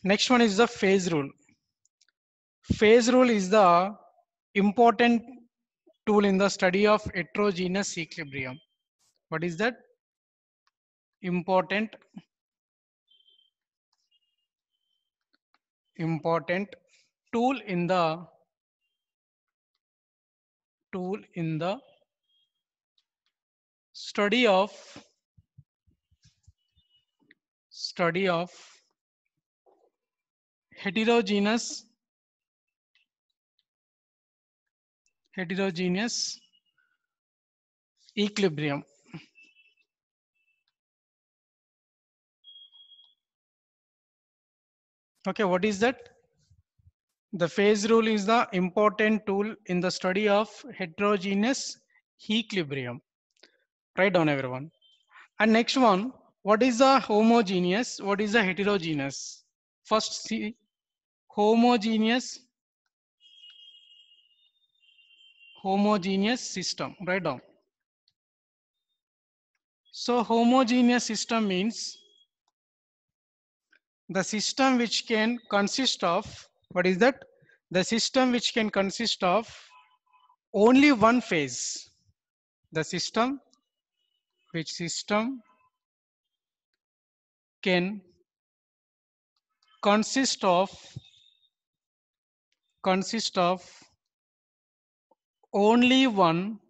Next one is the phase rule. Phase rule is the important tool in the study of heterogeneous equilibrium. What is that? Important tool in the study of heterogeneous equilibrium. Okay, what is that? The phase rule is the important tool in the study of heterogeneous equilibrium. Write down everyone. And next one, what is the homogeneous? What is the heterogeneous? First see homogeneous system. Write down. So homogeneous system means the system which can consist of, what is that? The system which can consist of only one phase. The system can consist of only one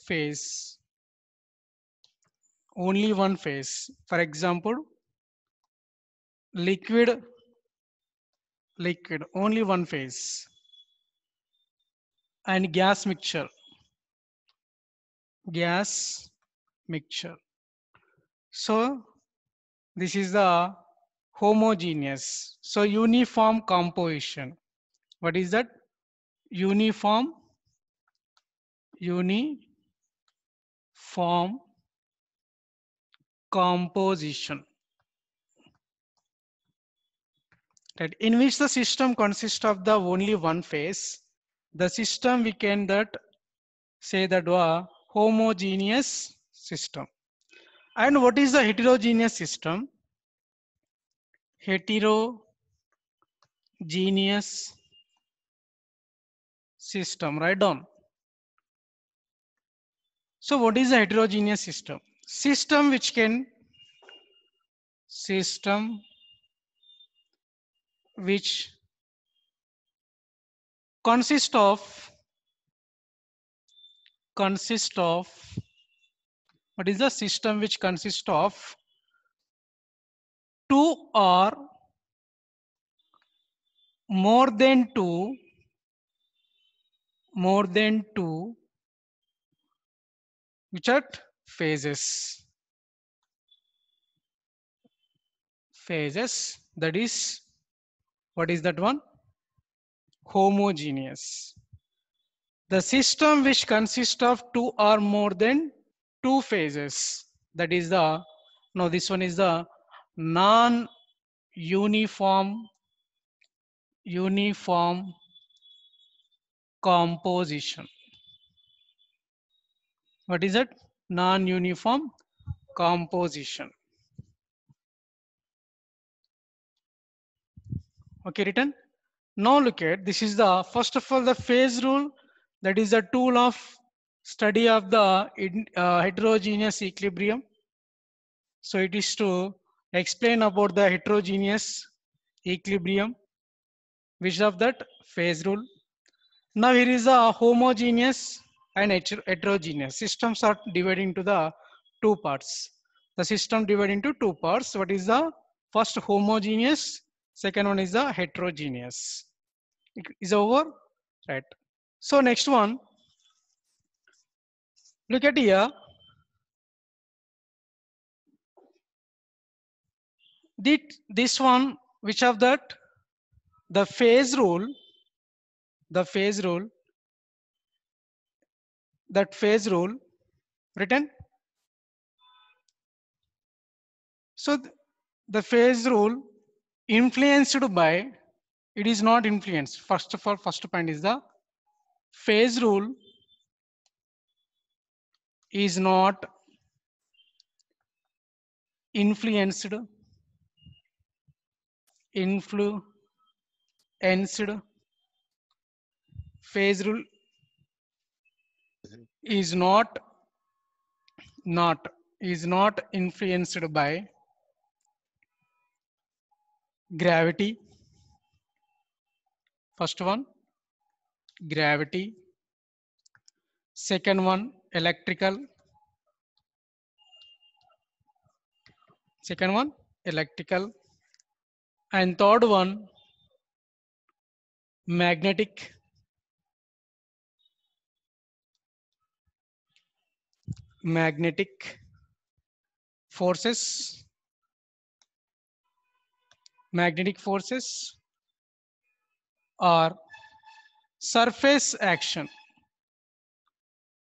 phase. Only one phase. For example, liquid, only one phase. And gas mixture. So this is the homogeneous. So uniform composition. What is that? Uniform composition. Right, in which the system consists of the only one phase. The system we can that say that homogeneous system. And what is the heterogeneous system? Heterogeneous system. Write down. So what is a heterogeneous system? System which consist of what is the system which consists of two or more than two which are phases. That is, what is that one? Homogeneous. The system which consists of two or more than two phases. That is the, no, this one is the non-uniform composition. What is it? Non-uniform composition. Okay, written. Now look at, this is the, first of all, the phase rule. That is a tool of study of the heterogeneous equilibrium. So it is to explain about the heterogeneous equilibrium, which of that phase rule. Now here is a homogeneous and heterogeneous. Systems are divided into the two parts. The system divided into two parts. What is the first? Homogeneous. Second one is the heterogeneous. It is over, right? So next one, look at here. This one, which of that? The phase rule. That phase rule written. So the phase rule influenced by, it is not influenced. First of all, first point is the phase rule is not influenced influenced phase rule is not influenced by gravity. First one, gravity. Second one, electrical. Second one, electrical. And third one, magnetic. Magnetic forces. Magnetic forces or surface action.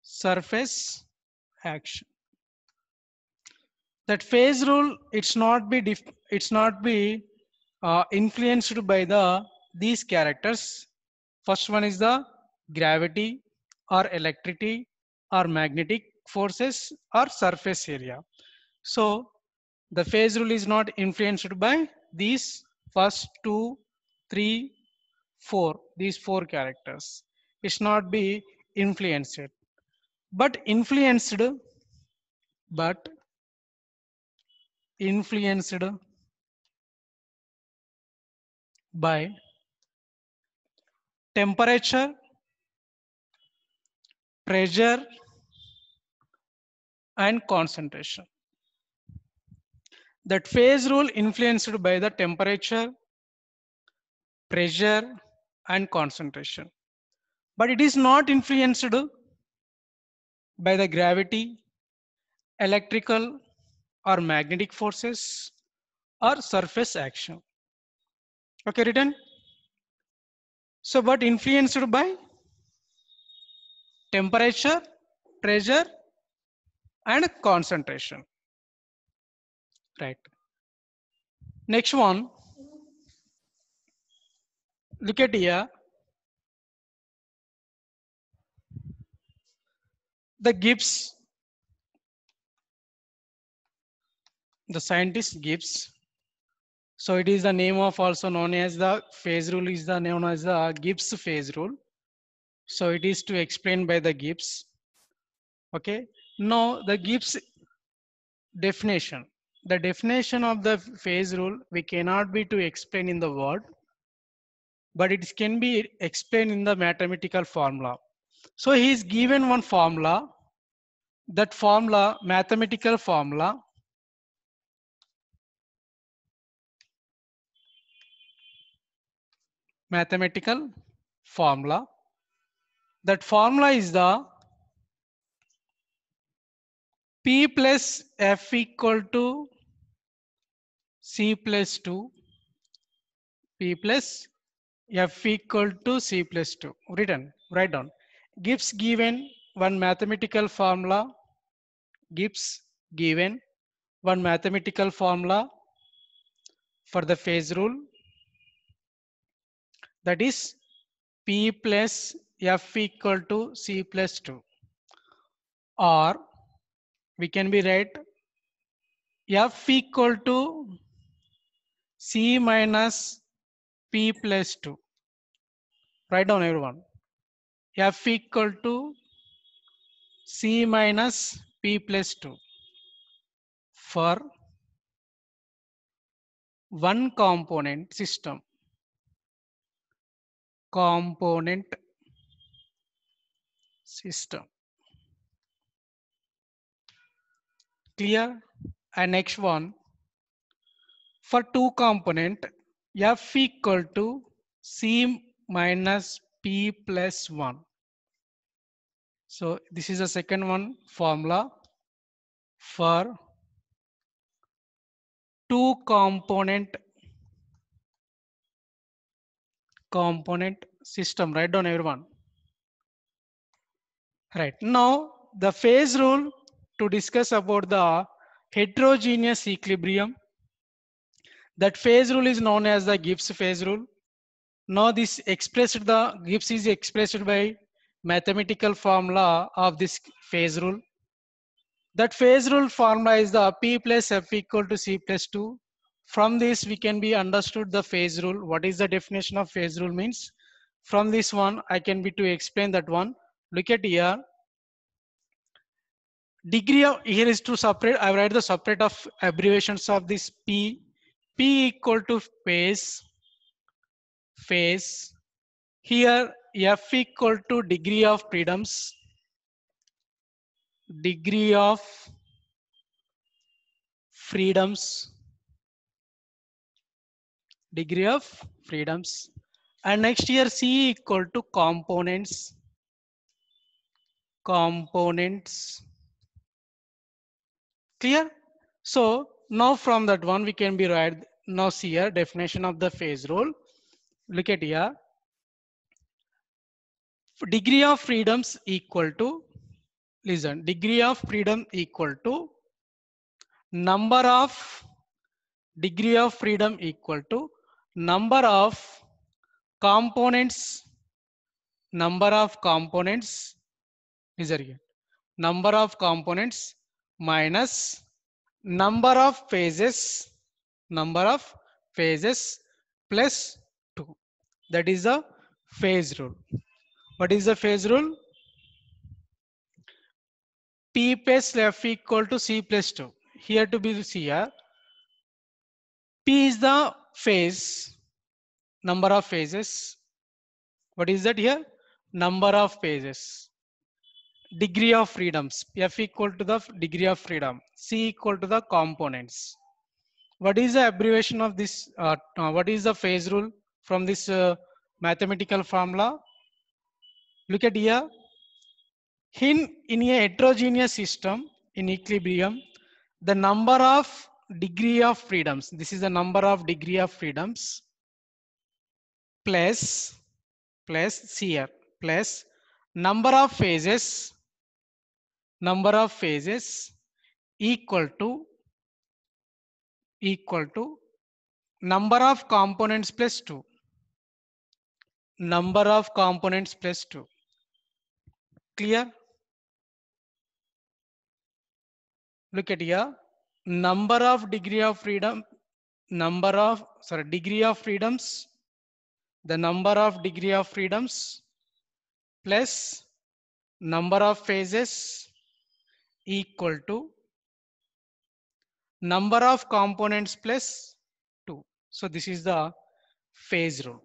Surface action. That phase rule, it's not be influenced by these characters. First one is the gravity or electricity or magnetic forces or surface area. So the phase rule is not influenced by these first 2, 3, 4, these 4 characters. It's not be influenced, but influenced by temperature, pressure, and concentration. That phase rule influenced by the temperature, pressure, and concentration. But it is not influenced by the gravity, electrical, or magnetic forces, or surface action. Okay, written? So, but influenced by temperature, pressure, and concentration. Right. Next one. Look at here. The Gibbs, the scientist Gibbs. So it is the name of also known as the phase rule is the known as the Gibbs phase rule. So it is to explain by the Gibbs. Okay. Now the Gibbs definition. The definition of the phase rule we cannot be to explain in the word, but it can be explained in the mathematical formula. So he is given one formula. That formula, mathematical formula, That formula is the P plus F equal to C plus 2, P plus F equal to C plus 2. Write down. Gibbs given one mathematical formula. Gibbs given one mathematical formula for the phase rule. That is P plus F equal to C plus 2. Or we can be write F equal to C minus P plus 2. Write down everyone. F equal to C minus P plus 2 for one component system. Component system. Clear? And next one. For two component, F equal to C minus P plus 1. So this is the second one formula for two component system. Write down everyone. Right. Now the phase rule to discuss about the heterogeneous equilibrium. That phase rule is known as the Gibbs phase rule. Now this expressed the Gibbs is expressed by mathematical formula of this phase rule. That phase rule formula is the P plus F equal to C plus 2 From this we can be understood the phase rule. What is the definition of phase rule means? From this one I can be to explain that one. Look at here. Degree of here is to separate. I write the separate of abbreviations of this P. P equal to phase. Here F equal to degree of freedoms. Degree of freedoms. Degree of freedoms. And next here C equal to components. Components. Clear? So now from that one we can be right. Now see here definition of the phase rule. Look at here. Degree of freedoms equal to, listen, degree of freedom equal to number of, degree of freedom equal to number of components, number of components, listen here, number of components minus number of phases, number of phases plus 2. That is the phase rule. What is the phase rule? P plus F equal to C plus 2. Here to be C here. P is the phase, number of phases. What is that here? Number of phases. Degree of freedoms. F equal to the degree of freedom. C equal to the components. What is the abbreviation of this? What is the phase rule from this mathematical formula? Look at here. In a heterogeneous system in equilibrium, the number of degree of freedoms, this is the number of degree of freedoms plus here plus number of phases equal to number of components plus 2, number of components plus 2. Clear? Look at here. Number of degree of freedom, degree of freedoms, the number of degree of freedoms plus number of phases equal to number of components plus 2. So this is the phase rule.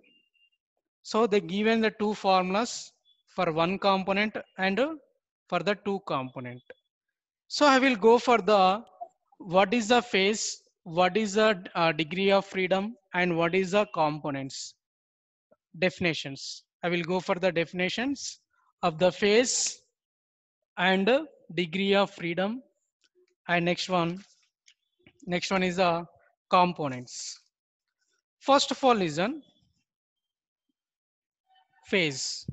So they given the two formulas for one component and for the two component. So I will go for the what is the phase, what is the degree of freedom, and what is the components definitions. I will go for the definitions of the phase and degree of freedom, and next one is the components. First of all, listen, phase.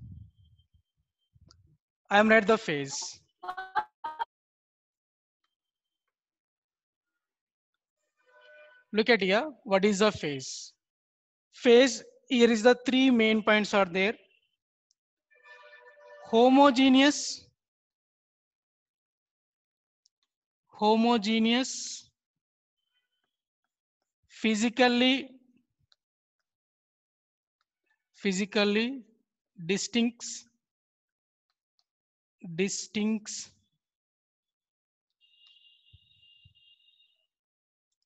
I am at the phase. Look at here. What is the phase? Phase, here is the three main points are there. Homogeneous, physically distinct,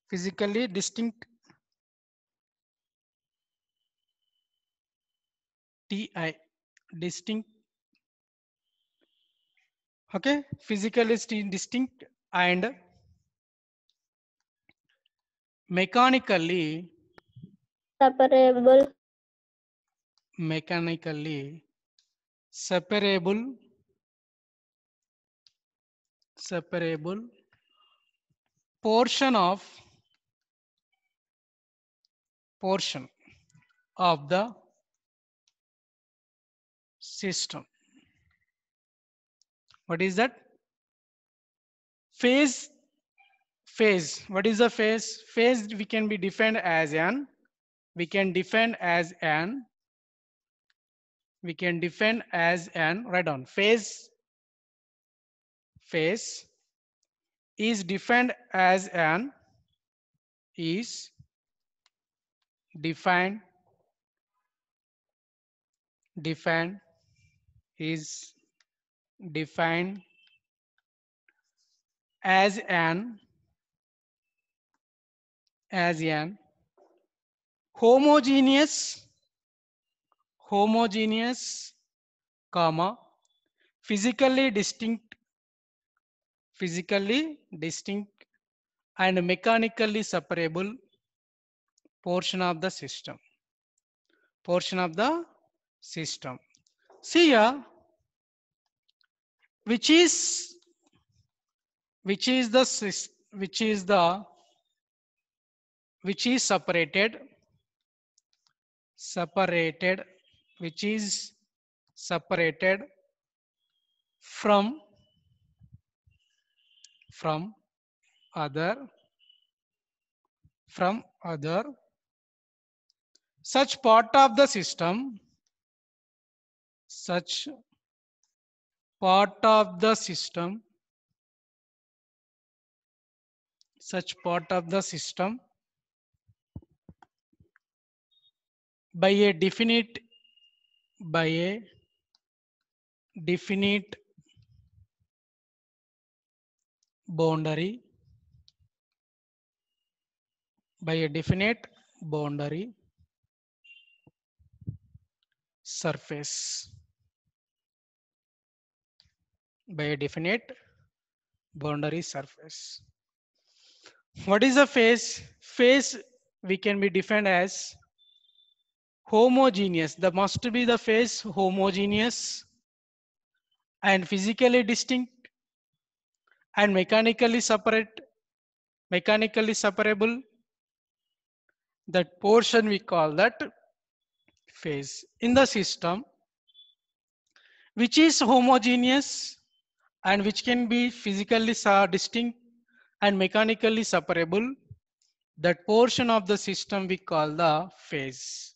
physically distinct, TI, distinct, okay, physically distinct and mechanically separable, separable portion of the system. What is that? Phase. What is the phase? Phase we can be defined as an, write down. Phase is defined as an defined is defined as an homogeneous comma physically distinct and mechanically separable portion of the system. See here, which is separated, which is separated from other such part of the system by a definite boundary surface. What is the phase? Phase we can be defined as homogeneous. There must be the phase homogeneous and physically distinct and mechanically separable. That portion we call that phase. In the system which is homogeneous and which can be physically distinct and mechanically separable, that portion of the system we call the phase.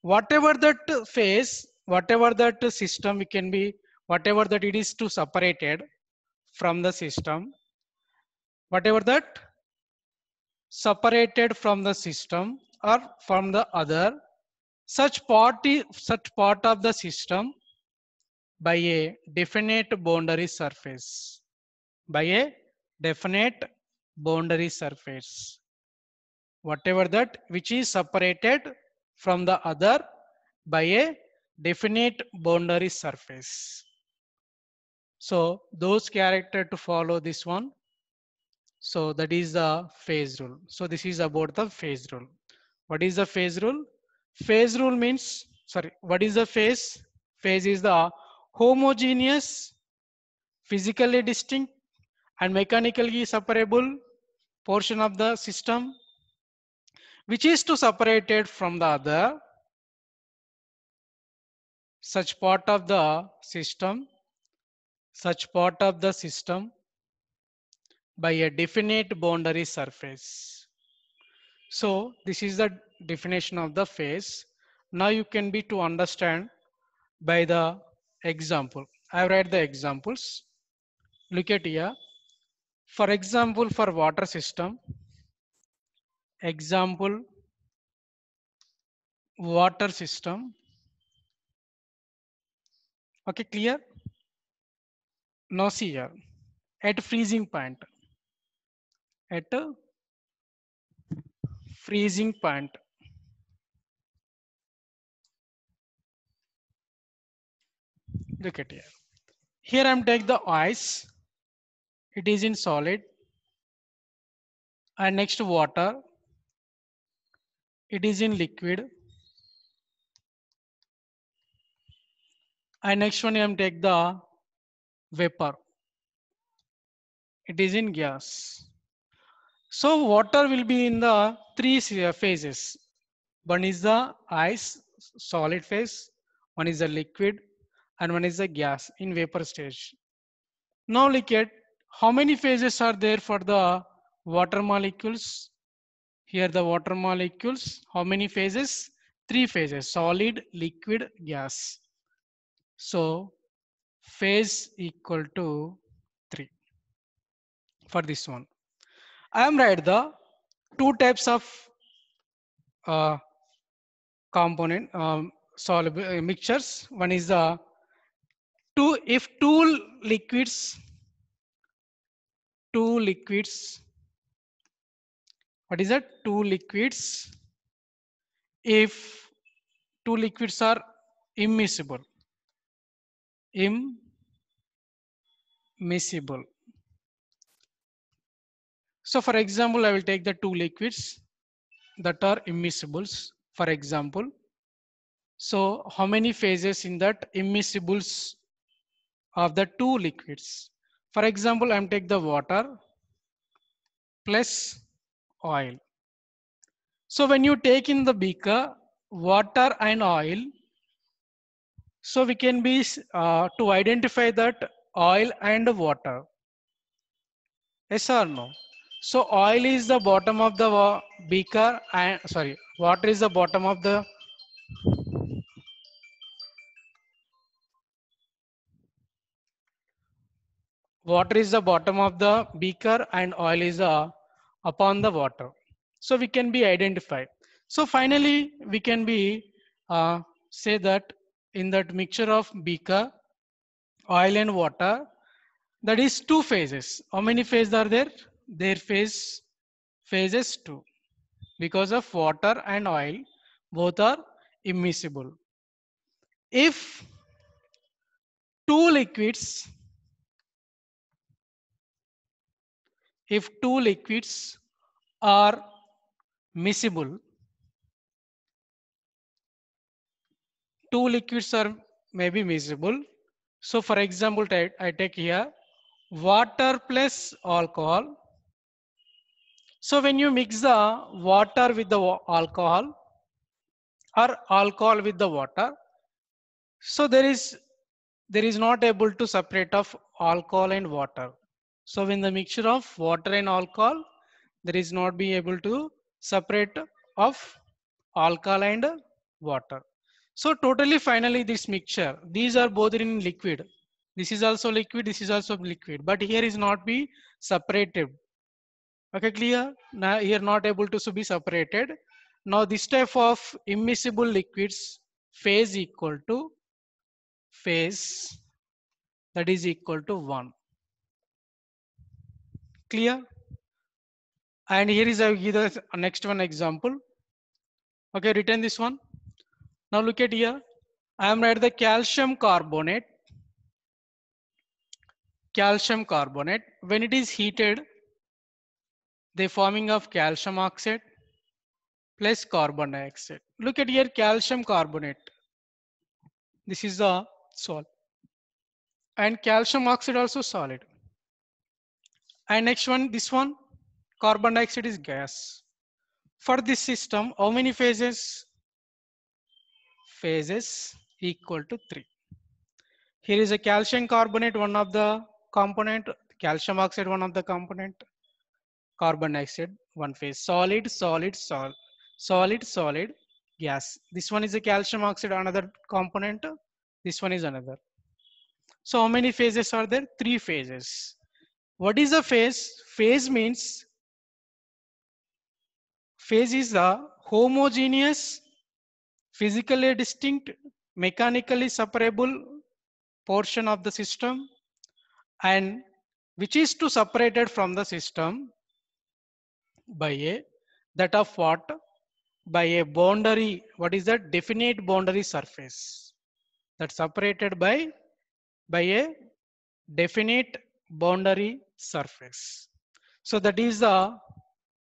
Whatever that phase, whatever that system we can be, whatever that it is to separated from the system, whatever that separated from the system or from the other, such part of the system by a definite boundary surface. Whatever that which is separated from the other by a definite boundary surface. So those character to follow this one. So that is the phase rule. So this is about the phase rule. What is the phase rule? Phase rule means, sorry, what is the phase? Phase is the homogeneous, physically distinct and mechanically separable portion of the system which is to separated from the other such part of the system by a definite boundary surface. So this is the definition of the phase. Now you can be to understand by the example. I have read the examples. Look at here. For example, for water system, example water system. Okay, clear? Now see here at freezing point. At a freezing point. Look at here. Here I'm taking the ice. It is in solid. And next water. It is in liquid. And next one I'm take the vapor. It is in gas. So water will be in the three phases. One is the ice, solid phase. One is the liquid. And one is the gas in vapor stage. Now look at how many phases are there for the water molecules. Here the water molecules, how many phases? Three phases, solid, liquid, gas. So phase equal to 3 for this one. I am write the two types of component soluble mixtures. One is the if two liquids, what is that? Two liquids, if two liquids are immiscible, so for example, I will take the two liquids that are immiscibles, for example. So how many phases in that immiscibles of the two liquids? For example, I'm take the water plus oil. So when you take in the beaker water and oil, so we can be to identify that oil and water. Yes or no? So oil is the bottom of the beaker and sorry, water is the bottom of the beaker and oil is upon the water. So we can be identified. So finally we can be say that in that mixture of beaker, oil and water, that is two phases. How many phases are there? There phases two, because of water and oil both are immiscible. If two liquids are miscible, two liquids are maybe miscible. So for example, I take here water plus alcohol. So when you mix the water with the alcohol or alcohol with the water, so there is not able to separate of alcohol and water. So when the mixture of water and alcohol, there is not be able to separate of alcohol and water. So totally finally this mixture, these are both in liquid. This is also liquid, this is also liquid, but here is not be separated. Okay, clear? Now here not able to be separated. Now this type of immiscible liquids phase equal to phase that is equal to 1. Clear? And here is I will give the next one example. Okay, return this one. Now look at here. I am write the calcium carbonate. Calcium carbonate, when it is heated, the forming of calcium oxide plus carbon dioxide. Look at here, calcium carbonate. This is the solid. And calcium oxide also solid. And next one, this one, carbon dioxide is gas. For this system, how many phases? Phases equal to 3. Here is a calcium carbonate, one of the component, calcium oxide, one of the component, carbon dioxide, one phase, solid, solid, solid, solid, gas. This one is a calcium oxide, another component. This one is another. So how many phases are there? 3 phases. What is a phase? Phase means phase is the homogeneous, physically distinct, mechanically separable portion of the system, and which is to separated from the system by a that of what? By a boundary. What is that? Definite boundary surface. That's separated by a definite boundary surface. So that is the,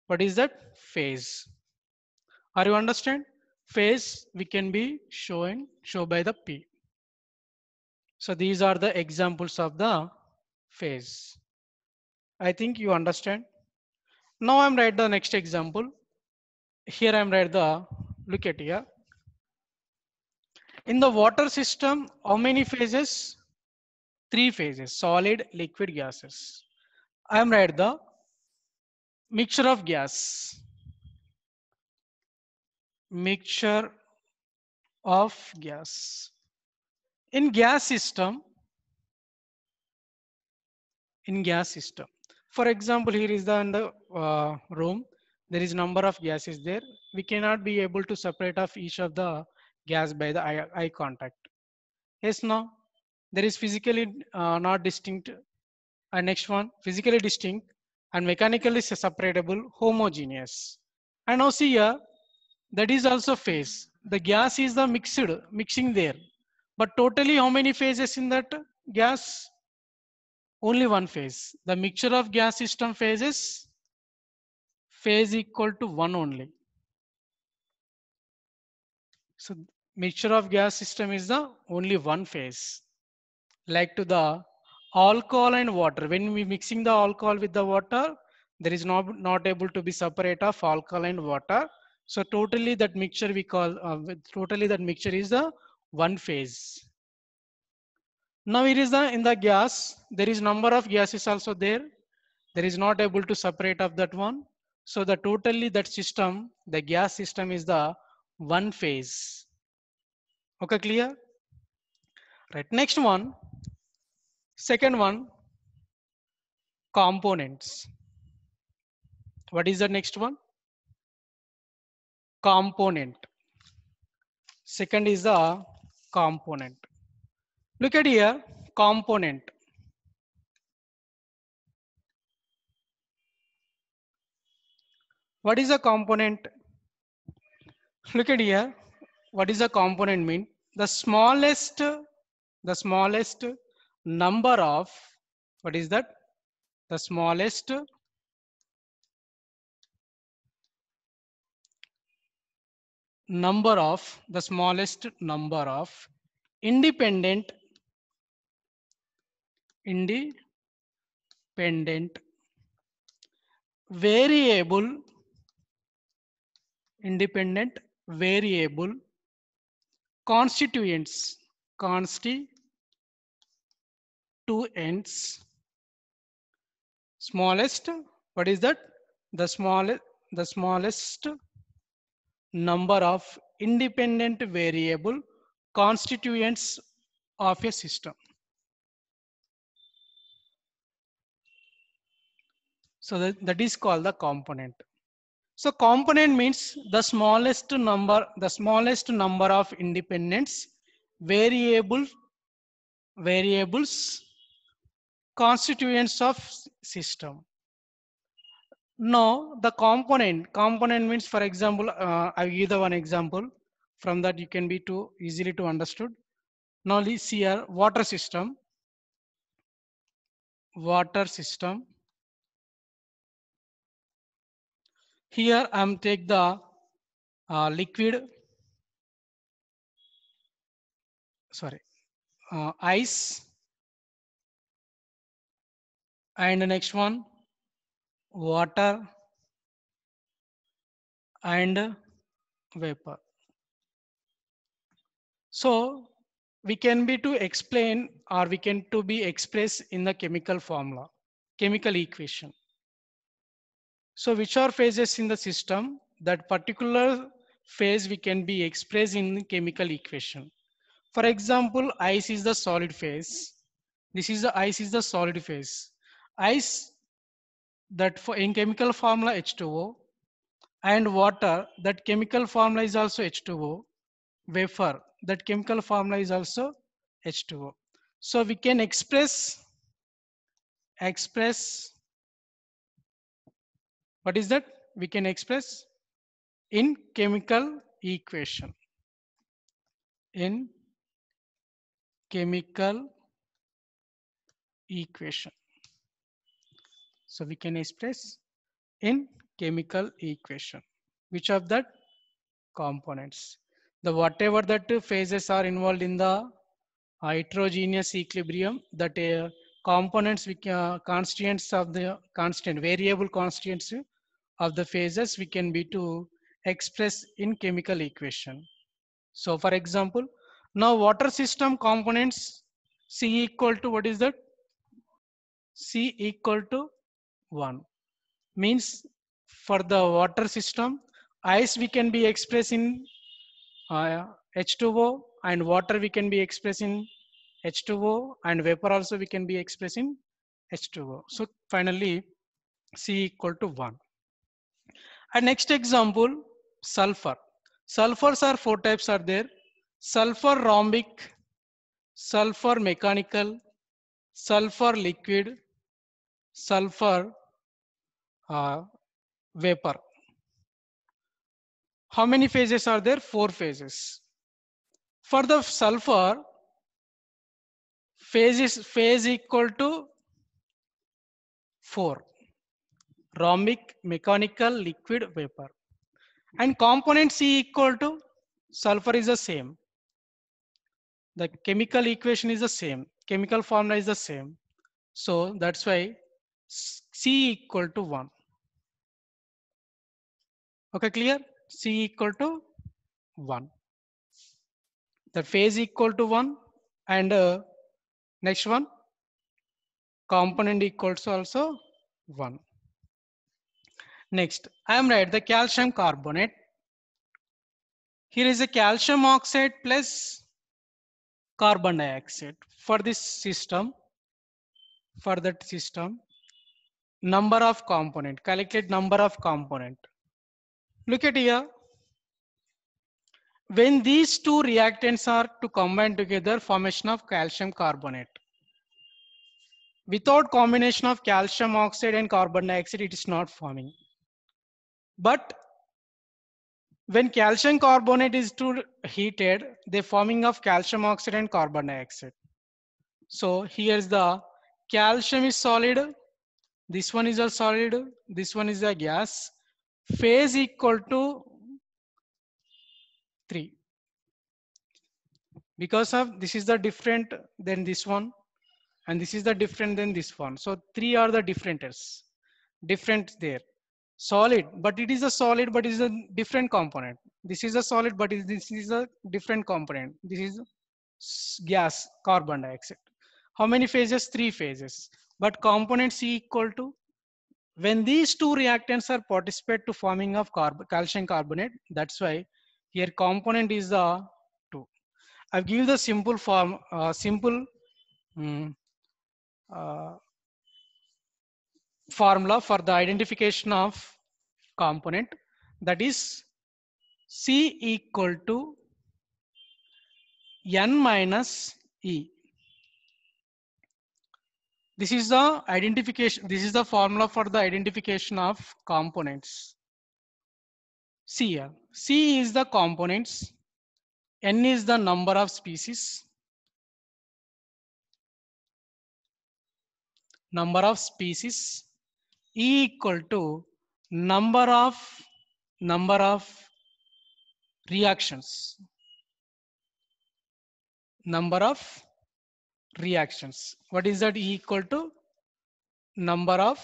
what is that? Phase. Are you understand? Phase we can be show by the P. So these are the examples of the phase. I think you understand. Now I'm write the next example. Here I'm write the, look at here. In the water system, how many phases? 3 phases, solid, liquid, gases. I am write the mixture of gas. Mixture of gas. In gas system, for example, here is the in the room. there is number of gases there. We cannot be able to separate off each of the gas by the eye contact. Yes, now there is physically not distinct. And next one, physically distinct and mechanically separable, homogeneous. And now see here, that is also phase. The gas is the mixing there. But totally how many phases in that gas? Only one phase. The mixture of gas system phases, phase equal to one only. So mixture of gas system is the only one phase. Like to the alcohol and water. When we mixing the alcohol with the water, there is not able to be separate of alcohol and water. So totally that mixture we call, totally that mixture is the one phase. Now it is in the gas, there is number of gases also there. There is not able to separate of that one. So the totally that system, the gas system is the one phase. Okay, clear? Right, next one, second one, components. What is the next one? Component. Second is the component. Look at here, component. What is a component? Look at here, what is a component mean? The smallest number of, what is that? The smallest number of independent variable constituents smallest, what is that? The smallest number of independent variable constituents of a system. So that is called the component. So component means the smallest number of independents variables constituents of system. No, the component means, for example, I give the one example. From that you can be too easily to understood. Now let's see here, water system. Here I'm take the liquid, ice, and the next one water and vapor. So we can be to explain, or we can to be expressed in the chemical formula, chemical equation. So which are phases in the system? That particular phase we can be expressed in chemical equation. For example, ice is the solid phase. Ice is the solid phase. Ice, that for in chemical formula H2O, and water, that chemical formula is also H2O. Vapor, that chemical formula is also H2O. So we can express what is that? We can express in chemical equation. In chemical equation. So we can express in chemical equation. Which of that? Components. The whatever that phases are involved in the heterogeneous equilibrium, that components we can, constituents of the variable constituents of the phases we can be to express in chemical equation. So for example, now water system components, C equal to, what is that? C equal to 1. Means for the water system, ice we can be expressed in H2O, and water we can be expressed in H2O, and vapor also we can be expressed in H2O. So finally C equal to 1. And next example, sulfur. Sulfurs are four types are there. Sulfur rhombic, sulfur mechanical, sulfur liquid, sulfur vapor. How many phases are there? Four phases. For the sulfur, phase equal to 4. Rhombic, mechanical, liquid, vapor. And component C equal to sulfur is the same. The chemical equation is the same. Chemical formula is the same. So that's why C equal to 1. Okay, clear? C equal to 1. The phase equal to 1 and next one component equals to also 1. Next, I am write the calcium carbonate. Here is a calcium oxide plus carbon dioxide. For this system, for that system, number of component, calculate number of component. Look at here. When these two reactants are to combine together, formation of calcium carbonate. Without combination of calcium oxide and carbon dioxide, it is not forming. But when calcium carbonate is too heated, the forming of calcium oxide and carbon dioxide. So here's the calcium is solid. This one is a solid. This one is a gas. Phase equal to 3. Because of this is the different than this one, and this is the different than this one. So 3 are the differenters. Different there. Solid, but it is a solid, but it is a different component. This is a solid, but this is a different component. This is gas, carbon dioxide. How many phases? 3 phases. But component C equal to, when these two reactants are participate to forming of calcium carbonate, that's why here component is the 2. I've given the simple form, uh, formula for the identification of component, that is C equal to N minus E. This is the identification. This is the formula for the identification of components. C here. C is the components. N is the number of species. Number of species. E equal to number of reactions. Number of reactions. What is that? E equal to number of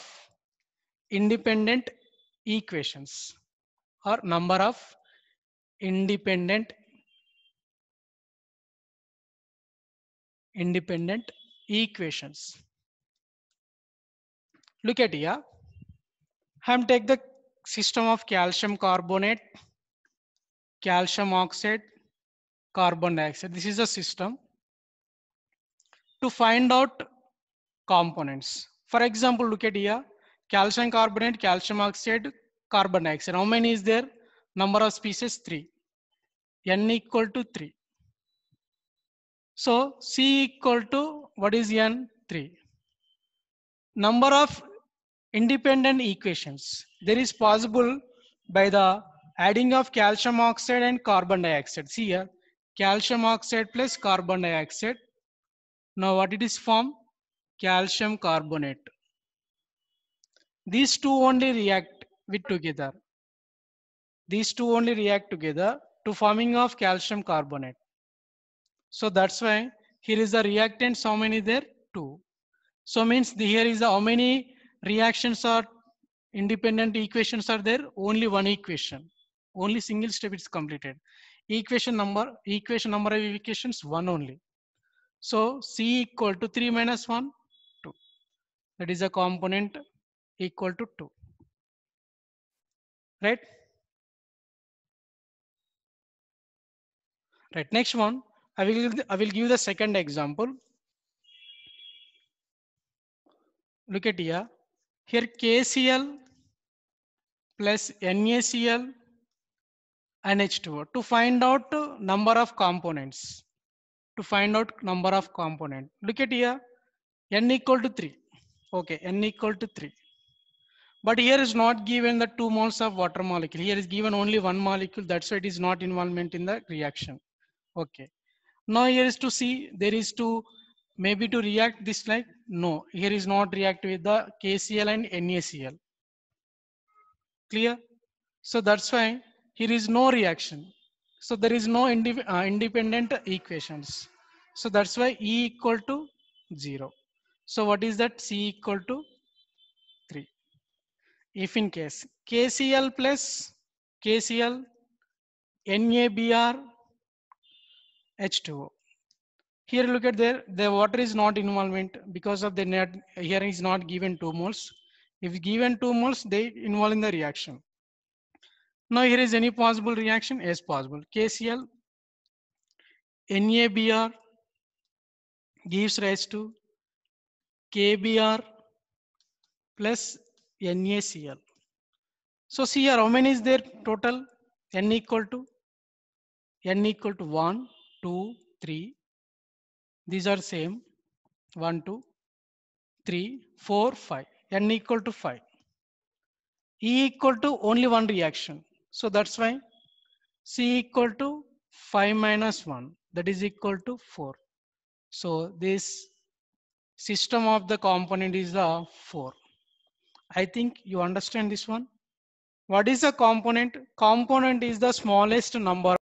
independent equations or number of independent equations. Look at here. I'm take the system of calcium carbonate, calcium oxide, carbon dioxide. This is a system to find out components. For example, look at here. Calcium carbonate, calcium oxide, carbon dioxide. How many is there? Number of species 3. N equal to 3. So C equal to what is N? 3. Number of independent equations. There is possible by the adding of calcium oxide and carbon dioxide. See here, calcium oxide plus carbon dioxide. Now what it is formed? Calcium carbonate. These two only react with together. These two only react together to forming of calcium carbonate. So that's why here is the reactants. How many there? 2. So means here is the how many reactions are independent equations are there? Only one equation. Only single step is completed. Equation number of equations 1 only. So C equal to 3 minus 1, 2. That is a component equal to 2. Right? Right. Next one, I will give the second example. Look at here. Here KCl plus NaCl and H2O to find out number of components. To find out number of component. Look at here, N equal to 3. Okay, N equal to 3. But here is not given the 2 moles of water molecule. Here is given only 1 molecule. That's why it is not involvement in the reaction. Okay. Now here is to see, there is to maybe to react this like, no, here is not react with the KCl and NaCl. Clear? So that's why here is no reaction. So there is no independent equations. So that's why E equal to 0. So what is that? C equal to 3. If in case KCl plus KCl, NaBr, H2O. Here look at there, the water is not involvement because of the net, here is not given 2 moles. If given 2 moles, they involve in the reaction. Now here is any possible reaction? Yes, possible. KCl, NaBr gives rise to KBr plus NaCl. So see here, how many is there total? N equal to 1, 2, 3. These are same. 1, 2, 3, 4, 5. N equal to 5. E equal to only one reaction. So that's why C equal to 5 minus 1. That is equal to 4. So this system of the component is the 4. I think you understand this one. What is a component? Component is the smallest number